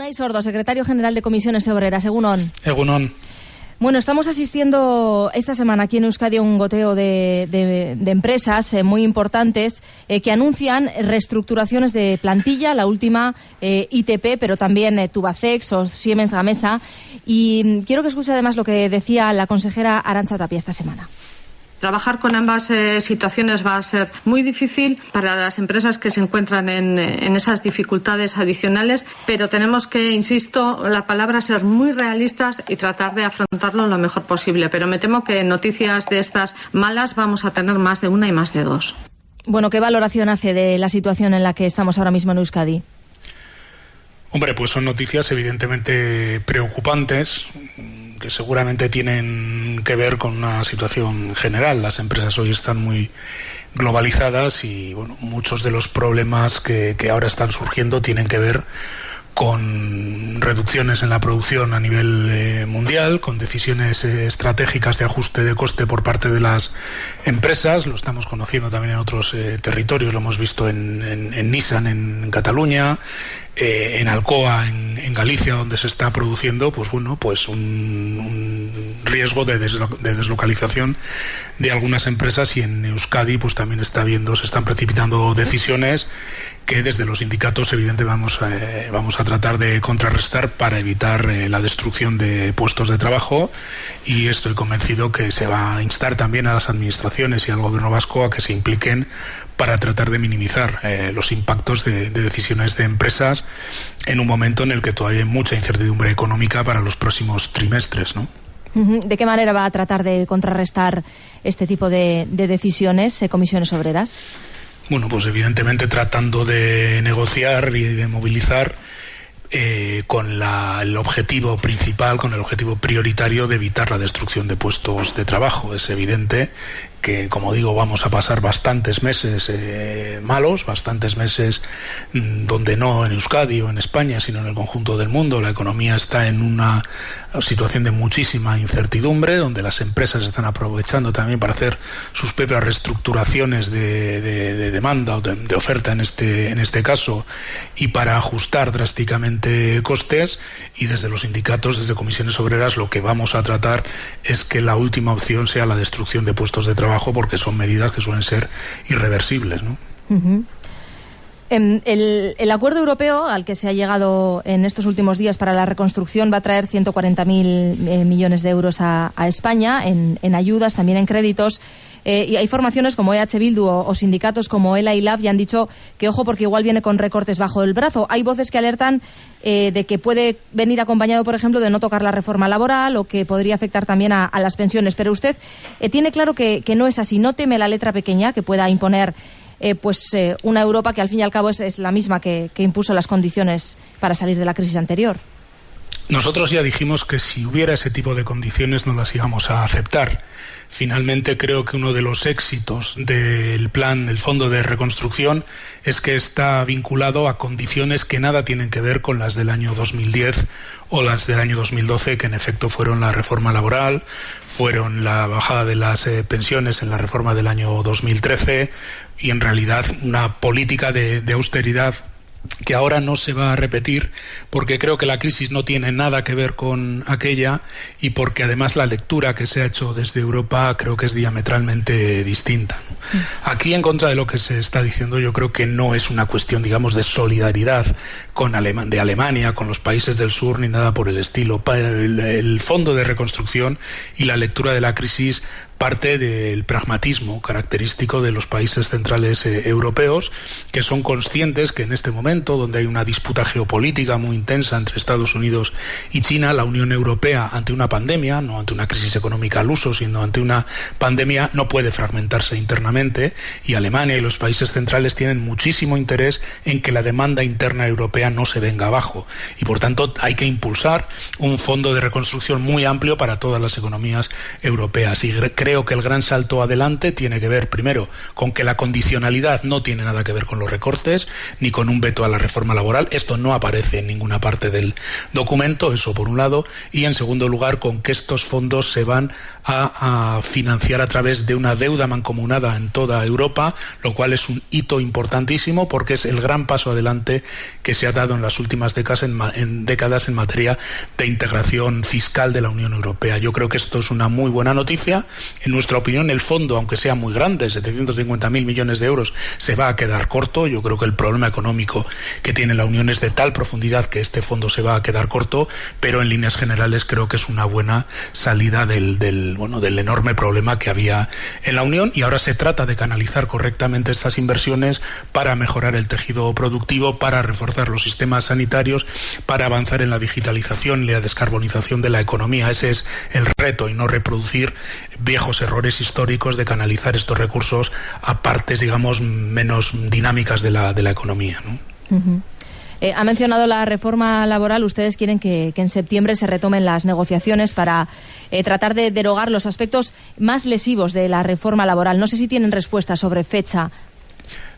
Unai Sordo, secretario general de Comisiones Obreras. Egunon. Egunon. Bueno, estamos asistiendo esta semana aquí en Euskadi a un goteo de empresas muy importantes que anuncian reestructuraciones de plantilla, la última ITP, pero también Tubacex o Siemens Gamesa. Y quiero que escuche además lo que decía la consejera Arantza Tapia esta semana. Trabajar con ambas situaciones va a ser muy difícil para las empresas que se encuentran en esas dificultades adicionales, pero tenemos que, insisto, la palabra ser muy realistas y tratar de afrontarlo lo mejor posible. Pero me temo que noticias de estas malas vamos a tener más de una y más de dos. Bueno, ¿qué valoración hace de la situación en la que estamos ahora mismo en Euskadi? Hombre, pues son noticias evidentemente preocupantes, que seguramente tienen que ver con una situación general. Las empresas hoy están muy globalizadas y bueno, muchos de los problemas que ahora están surgiendo tienen que ver con reducciones en la producción a nivel mundial, con decisiones estratégicas de ajuste de coste por parte de las empresas. Lo estamos conociendo también en otros territorios, lo hemos visto en Nissan en Cataluña, en Alcoa en Galicia, donde se está produciendo un riesgo de deslocalización de algunas empresas, y en Euskadi pues también se están precipitando decisiones que desde los sindicatos evidentemente vamos a tratar de contrarrestar para evitar la destrucción de puestos de trabajo, y estoy convencido que se va a instar también a las administraciones y al gobierno vasco a que se impliquen para tratar de minimizar los impactos de decisiones de empresas en un momento en el que todavía hay mucha incertidumbre económica para los próximos trimestres, ¿no? ¿De qué manera va a tratar de contrarrestar este tipo de decisiones, Comisiones Obreras? Bueno, pues evidentemente tratando de negociar y de movilizar con el objetivo principal, con el objetivo prioritario de evitar la destrucción de puestos de trabajo. Es evidente que, como digo, vamos a pasar bastantes meses malos, bastantes meses donde no en Euskadi o en España, sino en el conjunto del mundo la economía está en una situación de muchísima incertidumbre, donde las empresas están aprovechando también para hacer sus propias reestructuraciones de demanda o de oferta en este caso, y para ajustar drásticamente costes. Y desde los sindicatos, desde Comisiones Obreras, lo que vamos a tratar es que la última opción sea la destrucción de puestos de trabajo, porque son medidas que suelen ser irreversibles, ¿no? Uh-huh. El acuerdo europeo al que se ha llegado en estos últimos días para la reconstrucción va a traer 140.000 millones de euros a España en ayudas, también en créditos. Y hay formaciones como EH Bildu o sindicatos como ELA y LAB ya han dicho que ojo, porque igual viene con recortes bajo el brazo. Hay voces que alertan de que puede venir acompañado, por ejemplo, de no tocar la reforma laboral, o que podría afectar también a las pensiones. Pero usted tiene claro que no es así. No teme la letra pequeña que pueda imponer una Europa que al fin y al cabo es la misma que impuso las condiciones para salir de la crisis anterior. Nosotros ya dijimos que si hubiera ese tipo de condiciones no las íbamos a aceptar. Finalmente creo que uno de los éxitos del plan, del Fondo de Reconstrucción, es que está vinculado a condiciones que nada tienen que ver con las del año 2010 o las del año 2012, que en efecto fueron la reforma laboral, fueron la bajada de las pensiones en la reforma del año 2013, y en realidad una política de austeridad que ahora no se va a repetir, porque creo que la crisis no tiene nada que ver con aquella, y porque además la lectura que se ha hecho desde Europa creo que es diametralmente distinta. Aquí, en contra de lo que se está diciendo, yo creo que no es una cuestión, digamos, de solidaridad de Alemania con los países del sur ni nada por el estilo. El Fondo de Reconstrucción y la lectura de la crisis parte del pragmatismo característico de los países centrales europeos, que son conscientes que en este momento, donde hay una disputa geopolítica muy intensa entre Estados Unidos y China, la Unión Europea, ante una pandemia, no ante una crisis económica al uso, sino ante una pandemia, no puede fragmentarse internamente, y Alemania y los países centrales tienen muchísimo interés en que la demanda interna europea no se venga abajo, y por tanto hay que impulsar un fondo de reconstrucción muy amplio para todas las economías europeas. Y creo creo que el gran salto adelante tiene que ver, primero, con que la condicionalidad no tiene nada que ver con los recortes, ni con un veto a la reforma laboral. Esto no aparece en ninguna parte del documento, eso por un lado, y en segundo lugar, con que estos fondos se van a financiar a través de una deuda mancomunada en toda Europa, lo cual es un hito importantísimo porque es el gran paso adelante que se ha dado en las últimas décadas en materia de integración fiscal de la Unión Europea. Yo creo que esto es una muy buena noticia. En nuestra opinión, el fondo, aunque sea muy grande, 750.000 millones de euros, se va a quedar corto. Yo creo que el problema económico que tiene la Unión es de tal profundidad que este fondo se va a quedar corto, pero en líneas generales creo que es una buena salida del enorme problema que había en la Unión, y ahora se trata de canalizar correctamente estas inversiones para mejorar el tejido productivo, para reforzar los sistemas sanitarios, para avanzar en la digitalización y la descarbonización de la economía. Ese es el reto, y no reproducir viejos errores históricos de canalizar estos recursos a partes, digamos, menos dinámicas de la economía, ¿no? Uh-huh. Ha mencionado la reforma laboral. Ustedes quieren que en septiembre se retomen las negociaciones para tratar de derogar los aspectos más lesivos de la reforma laboral. No sé si tienen respuesta sobre fecha.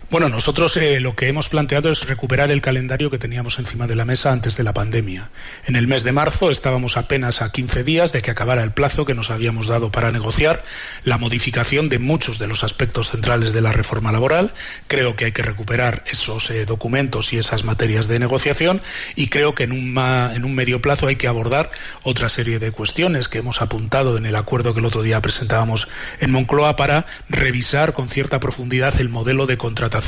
Bueno, nosotros lo que hemos planteado es recuperar el calendario que teníamos encima de la mesa antes de la pandemia. En el mes de marzo estábamos apenas a 15 días de que acabara el plazo que nos habíamos dado para negociar la modificación de muchos de los aspectos centrales de la reforma laboral. Creo que hay que recuperar esos documentos y esas materias de negociación, y creo que en un medio plazo hay que abordar otra serie de cuestiones que hemos apuntado en el acuerdo que el otro día presentábamos en Moncloa para revisar con cierta profundidad el modelo de contratación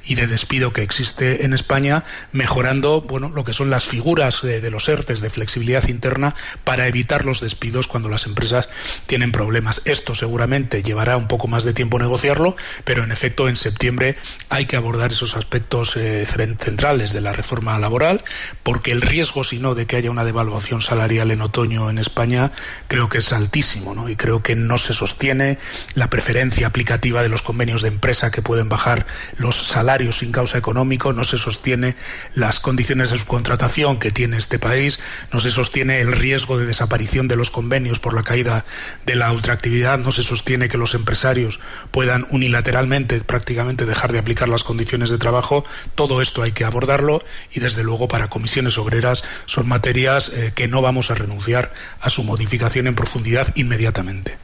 y de despido que existe en España, mejorando lo que son las figuras de los ERTEs de flexibilidad interna para evitar los despidos cuando las empresas tienen problemas. Esto seguramente llevará un poco más de tiempo negociarlo, pero en efecto en septiembre hay que abordar esos aspectos centrales de la reforma laboral, porque el riesgo, si no, de que haya una devaluación salarial en otoño en España, creo que es altísimo, ¿no? Y creo que no se sostiene la preferencia aplicativa de los convenios de empresa que pueden bajar los salarios sin causa económico, no se sostiene las condiciones de subcontratación que tiene este país, no se sostiene el riesgo de desaparición de los convenios por la caída de la ultraactividad, no se sostiene que los empresarios puedan unilateralmente prácticamente dejar de aplicar las condiciones de trabajo. Todo esto hay que abordarlo, y desde luego para Comisiones Obreras son materias que no vamos a renunciar a su modificación en profundidad inmediatamente.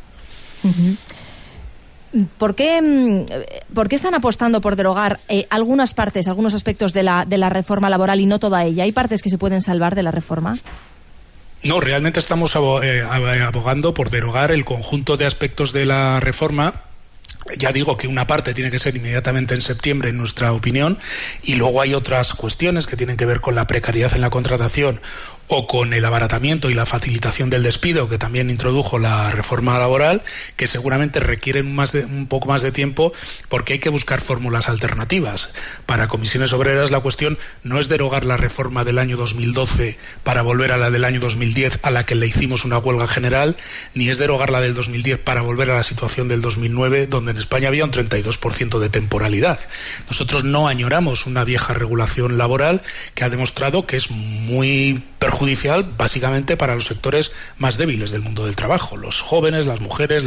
Uh-huh. ¿Por qué están apostando por derogar algunas partes, algunos aspectos de la reforma laboral y no toda ella? ¿Hay partes que se pueden salvar de la reforma? No, realmente estamos abogando por derogar el conjunto de aspectos de la reforma. Ya digo que una parte tiene que ser inmediatamente en septiembre, en nuestra opinión, y luego hay otras cuestiones que tienen que ver con la precariedad en la contratación o con el abaratamiento y la facilitación del despido que también introdujo la reforma laboral, que seguramente requieren un poco más de tiempo, porque hay que buscar fórmulas alternativas. Para Comisiones Obreras la cuestión no es derogar la reforma del año 2012 para volver a la del año 2010, a la que le hicimos una huelga general, ni es derogar la del 2010 para volver a la situación del 2009, donde en España había un 32% de temporalidad. Nosotros no añoramos una vieja regulación laboral que ha demostrado que es muy perjudicial básicamente para los sectores más débiles del mundo del trabajo, los jóvenes, las mujeres,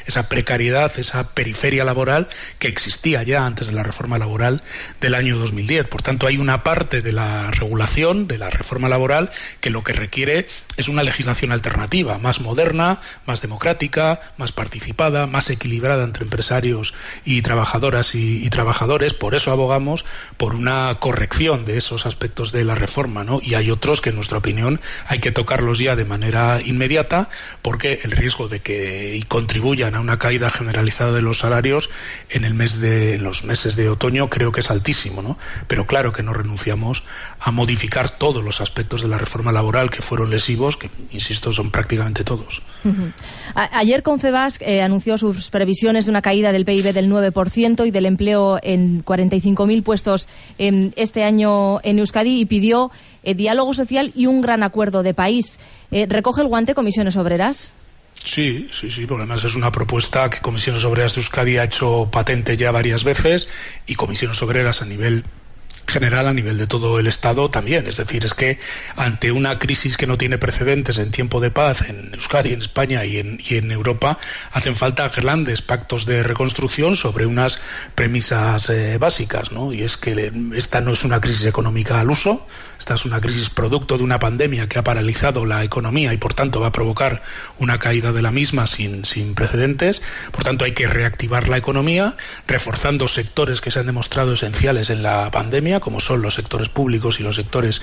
esa precariedad, esa periferia laboral que existía ya antes de la reforma laboral del año 2010. Por tanto, hay una parte de la regulación, de la reforma laboral, que lo que requiere es una legislación alternativa, más moderna, más democrática, más participada, más equilibrada entre empresarios y trabajadoras y trabajadores. Por eso abogamos por una corrección de esos aspectos de la reforma, ¿no? Y hay otros que en nuestra opinión hay que tocarlos ya de manera inmediata, porque el riesgo de que contribuyan a una caída generalizada de los salarios en los meses de otoño creo que es altísimo, ¿no? Pero claro que no renunciamos a modificar todos los aspectos de la reforma laboral que fueron lesivos, que insisto son prácticamente todos. Uh-huh. Ayer Confebask anunció sus previsiones de una caída del PIB del 9% y del empleo en 45.000 puestos este año en Euskadi, y pidió diálogo social y un gran acuerdo de país. ¿Recoge el guante Comisiones Obreras? Sí, porque además es una propuesta que Comisiones Obreras de Euskadi ha hecho patente ya varias veces, y Comisiones Obreras a nivel general a nivel de todo el Estado también. Es decir, es que ante una crisis que no tiene precedentes en tiempo de paz en Euskadi, en España y en Europa, hacen falta grandes pactos de reconstrucción sobre unas premisas básicas, ¿no? Y es que esta no es una crisis económica al uso, esta es una crisis producto de una pandemia que ha paralizado la economía y por tanto va a provocar una caída de la misma sin precedentes. Por tanto, hay que reactivar la economía, reforzando sectores que se han demostrado esenciales en la pandemia, como son los sectores públicos y los sectores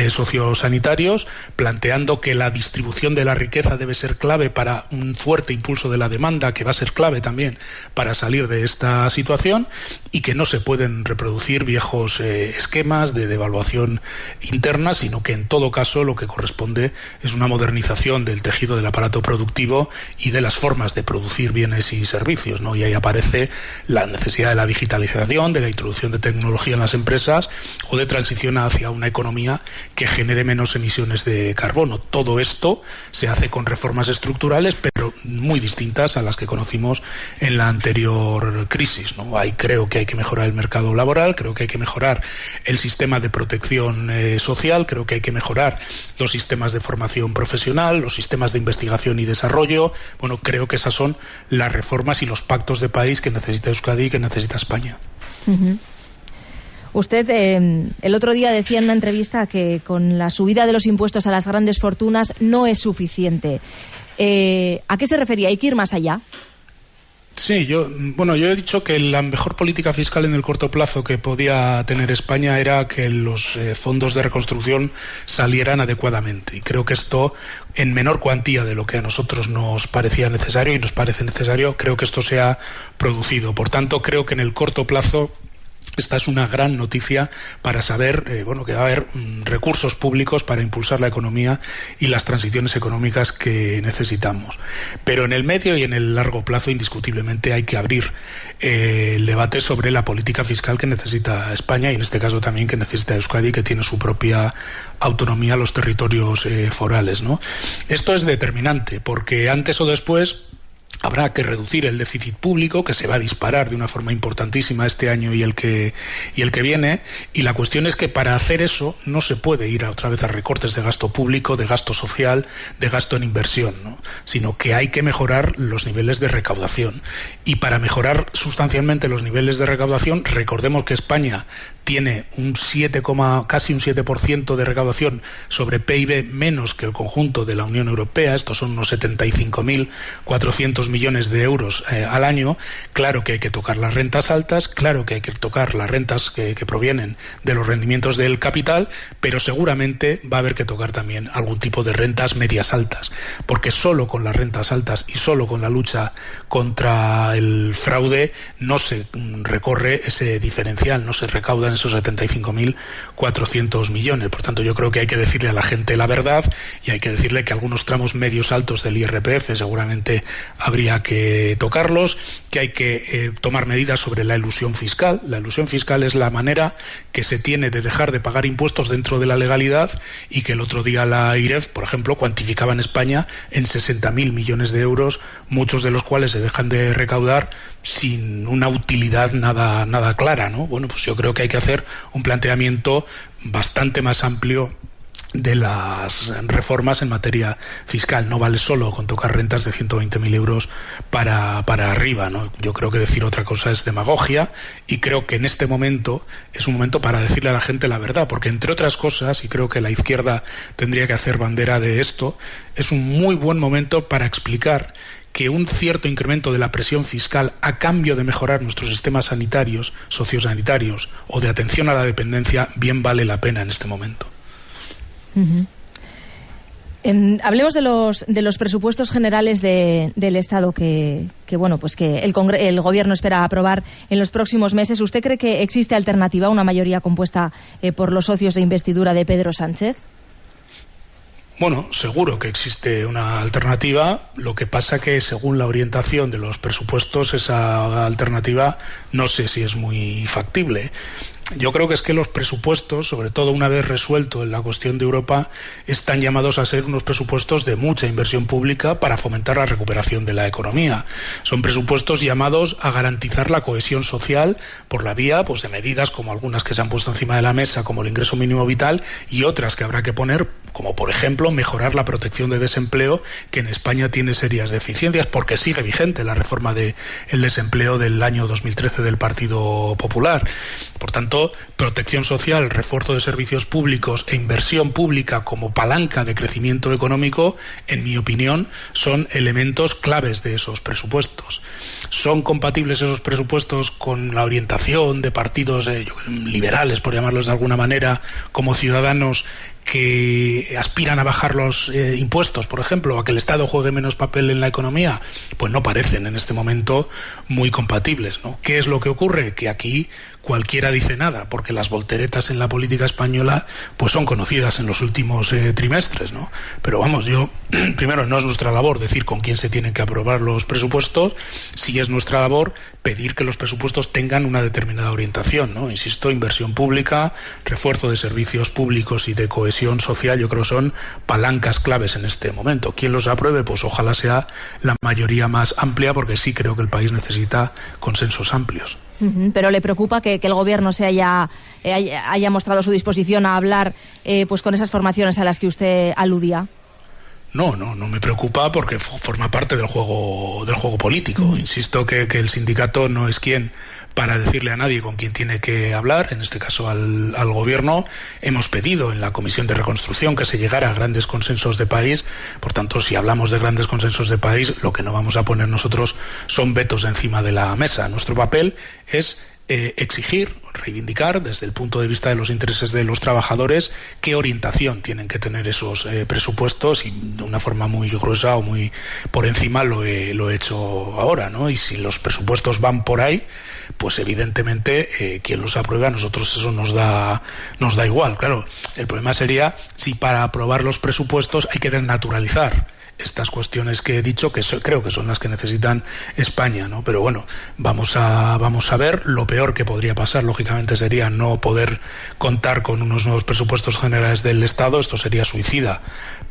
sociosanitarios, planteando que la distribución de la riqueza debe ser clave para un fuerte impulso de la demanda, que va a ser clave también para salir de esta situación, y que no se pueden reproducir viejos esquemas de devaluación interna, sino que en todo caso lo que corresponde es una modernización del tejido del aparato productivo y de las formas de producir bienes y servicios, ¿no? Y ahí aparece la necesidad de la digitalización, de la introducción de tecnología en las empresas o de transición hacia una economía que genere menos emisiones de carbono. Todo esto se hace con reformas estructurales, pero muy distintas a las que conocimos en la anterior crisis, ¿no? Ahí creo que hay que mejorar el mercado laboral, creo que hay que mejorar el sistema de protección social, creo que hay que mejorar los sistemas de formación profesional, los sistemas de investigación y desarrollo. Bueno, creo que esas son las reformas y los pactos de país que necesita Euskadi y que necesita España. Uh-huh. Usted el otro día decía en una entrevista que con la subida de los impuestos a las grandes fortunas no es suficiente. ¿A qué se refería? ¿Hay que ir más allá? Sí, yo he dicho que la mejor política fiscal en el corto plazo que podía tener España era que los fondos de reconstrucción salieran adecuadamente. Y creo que esto, en menor cuantía de lo que a nosotros nos parecía necesario y nos parece necesario, creo que esto se ha producido. Por tanto, creo que en el corto plazo esta es una gran noticia para saber que va a haber recursos públicos para impulsar la economía y las transiciones económicas que necesitamos. Pero en el medio y en el largo plazo, indiscutiblemente, hay que abrir el debate sobre la política fiscal que necesita España y en este caso también que necesita Euskadi, que tiene su propia autonomía, los territorios forales, ¿no? Esto es determinante porque antes o después habrá que reducir el déficit público, que se va a disparar de una forma importantísima este año y el que viene, y la cuestión es que para hacer eso no se puede ir otra vez a recortes de gasto público, de gasto social, de gasto en inversión, ¿no? Sino que hay que mejorar los niveles de recaudación. Y para mejorar sustancialmente los niveles de recaudación, recordemos que España tiene casi un 7% de recaudación sobre PIB menos que el conjunto de la Unión Europea. Estos son unos 75.400 millones de euros al año. Claro que hay que tocar las rentas altas, claro que hay que tocar las rentas que provienen de los rendimientos del capital, pero seguramente va a haber que tocar también algún tipo de rentas medias altas, porque solo con las rentas altas y solo con la lucha contra el fraude no se recorre ese diferencial, no se recaudan esos 75.400 millones. Por tanto, yo creo que hay que decirle a la gente la verdad y hay que decirle que algunos tramos medios altos del IRPF seguramente habría que tocarlos, que hay que tomar medidas sobre la elusión fiscal. La elusión fiscal es la manera que se tiene de dejar de pagar impuestos dentro de la legalidad y que el otro día la IREF, por ejemplo, cuantificaba en España en 60.000 millones de euros, muchos de los cuales se dejan de recaudar sin una utilidad nada clara, ¿no? Bueno, pues yo creo que hay que hacer un planteamiento bastante más amplio de las reformas en materia fiscal. No vale solo con tocar rentas de 120.000 euros para arriba, ¿no? Yo creo que decir otra cosa es demagogia y creo que en este momento es un momento para decirle a la gente la verdad, porque entre otras cosas, y creo que la izquierda tendría que hacer bandera de esto, es un muy buen momento para explicar que un cierto incremento de la presión fiscal a cambio de mejorar nuestros sistemas sanitarios, sociosanitarios o de atención a la dependencia bien vale la pena en este momento. Uh-huh. Hablemos de los presupuestos generales del Estado que el Gobierno espera aprobar en los próximos meses. ¿Usted cree que existe alternativa a una mayoría compuesta por los socios de investidura de Pedro Sánchez? Bueno, seguro que existe una alternativa. Lo que pasa que según la orientación de los presupuestos, esa alternativa no sé si es muy factible. yo creo que es que los presupuestos, sobre todo una vez resuelto en la cuestión de Europa, están llamados a ser unos presupuestos de mucha inversión pública para fomentar la recuperación de la economía. Son presupuestos llamados a garantizar la cohesión social por la vía, pues, de medidas como algunas que se han puesto encima de la mesa, como el ingreso mínimo vital, y otras que habrá que poner, como por ejemplo mejorar la protección de desempleo, que en España tiene serias deficiencias porque sigue vigente la reforma del desempleo del año 2013 del Partido Popular. Por tanto, protección social, refuerzo de servicios públicos e inversión pública como palanca de crecimiento económico, en mi opinión, son elementos claves de esos presupuestos. ¿Son compatibles esos presupuestos con la orientación de partidos liberales, por llamarlos de alguna manera, como Ciudadanos, que aspiran a bajar los impuestos, por ejemplo, a que el Estado juegue menos papel en la economía? Pues no parecen en este momento muy compatibles, ¿no? ¿Qué es lo que ocurre? Que aquí cualquiera dice nada, porque las volteretas en la política española pues son conocidas en los últimos trimestres, ¿no? Pero vamos, primero, no es nuestra labor decir con quién se tienen que aprobar los presupuestos, sí es nuestra labor pedir que los presupuestos tengan una determinada orientación, ¿no? Insisto, inversión pública, refuerzo de servicios públicos y de cohesión social, yo creo que son palancas claves en este momento. ¿Quién los apruebe? Pues ojalá sea la mayoría más amplia, porque sí creo que el país necesita consensos amplios. Pero ¿le preocupa que el Gobierno haya mostrado su disposición a hablar pues con esas formaciones a las que usted aludía? No me preocupa, porque forma parte del juego político. Insisto que el sindicato no es quien para decirle a nadie con quién tiene que hablar, en este caso al Gobierno. Hemos pedido en la Comisión de Reconstrucción que se llegara a grandes consensos de país. Por tanto, si hablamos de grandes consensos de país, lo que no vamos a poner nosotros son vetos encima de la mesa. Nuestro papel es exigir, reivindicar desde el punto de vista de los intereses de los trabajadores qué orientación tienen que tener esos presupuestos, y de una forma muy gruesa o muy por encima lo he hecho ahora, ¿no? Y si los presupuestos van por ahí, pues evidentemente quien los apruebe, a nosotros eso nos da igual. Claro, el problema sería si para aprobar los presupuestos hay que desnaturalizar estas cuestiones que he dicho, que creo que son las que necesitan España, ¿no? Pero bueno, vamos a ver. Lo peor que podría pasar, lógicamente, sería no poder contar con unos nuevos presupuestos generales del Estado. Esto sería suicida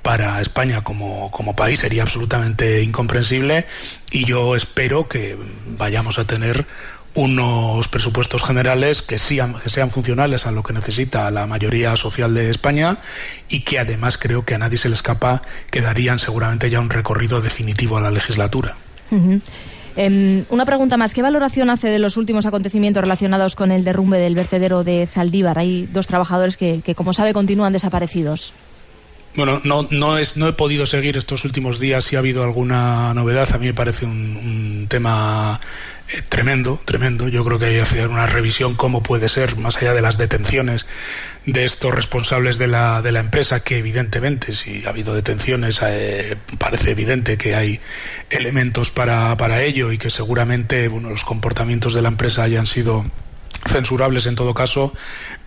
para España como país, sería absolutamente incomprensible, y yo espero que vayamos a tener unos presupuestos generales que sean funcionales a lo que necesita la mayoría social de España, y que además creo que a nadie se le escapa que darían seguramente ya un recorrido definitivo a la legislatura. Una pregunta más. ¿Qué valoración hace de los últimos acontecimientos relacionados con el derrumbe del vertedero de Zaldívar? Hay 2 trabajadores que como sabe, continúan desaparecidos. Bueno, no he podido seguir estos últimos días si ha habido alguna novedad. A mí me parece un tema tremendo. Yo creo que hay que hacer una revisión cómo puede ser, más allá de las detenciones de estos responsables de la empresa, que evidentemente si ha habido detenciones parece evidente que hay elementos para ello, y que seguramente los comportamientos de la empresa hayan sido censurables en todo caso.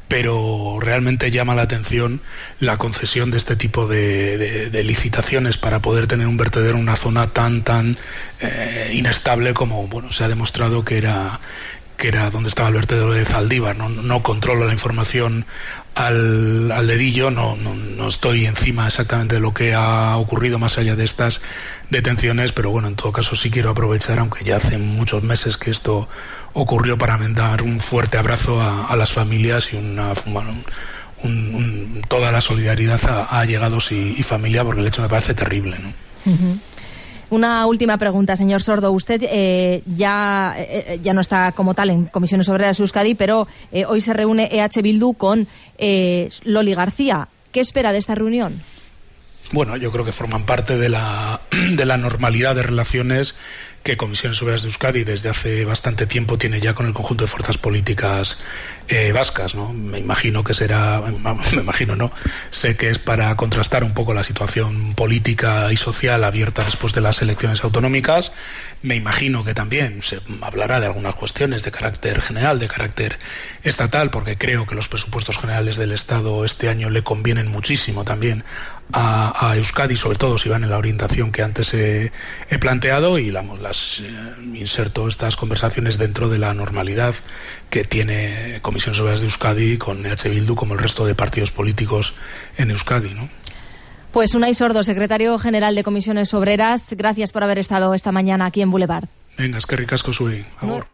Pero realmente llama la atención la concesión de este tipo de licitaciones para poder tener un vertedero en una zona tan inestable como se ha demostrado que era donde estaba el vertedero de Zaldívar. No controlo la información al dedillo, no estoy encima exactamente de lo que ha ocurrido más allá de estas detenciones, pero bueno, en todo caso sí quiero aprovechar, aunque ya hace muchos meses que esto ocurrió, para mandar un fuerte abrazo a las familias y toda la solidaridad a allegados y familia, porque el hecho me parece terrible, ¿no? Una última pregunta, señor Sordo. Usted ya no está como tal en Comisiones Obreras de Euskadi, pero hoy se reúne EH Bildu con Loli García. ¿Qué espera de esta reunión? Bueno, yo creo que forman parte de la normalidad de relaciones que Comisiones Obreras de Euskadi desde hace bastante tiempo tiene ya con el conjunto de fuerzas políticas vascas, ¿no? Me imagino sé que es para contrastar un poco la situación política y social abierta después de las elecciones autonómicas. Me imagino que también se hablará de algunas cuestiones de carácter general, de carácter estatal, porque creo que los presupuestos generales del Estado este año le convienen muchísimo también a Euskadi, sobre todo si van en la orientación que antes he planteado, y inserto estas conversaciones dentro de la normalidad que tiene Comisiones Obreras de Euskadi con EH Bildu, como el resto de partidos políticos en Euskadi, ¿no? Pues Unai Sordo, secretario general de Comisiones Obreras, gracias por haber estado esta mañana aquí en Boulevard. Venga, eskerrik asko zuei. Agur.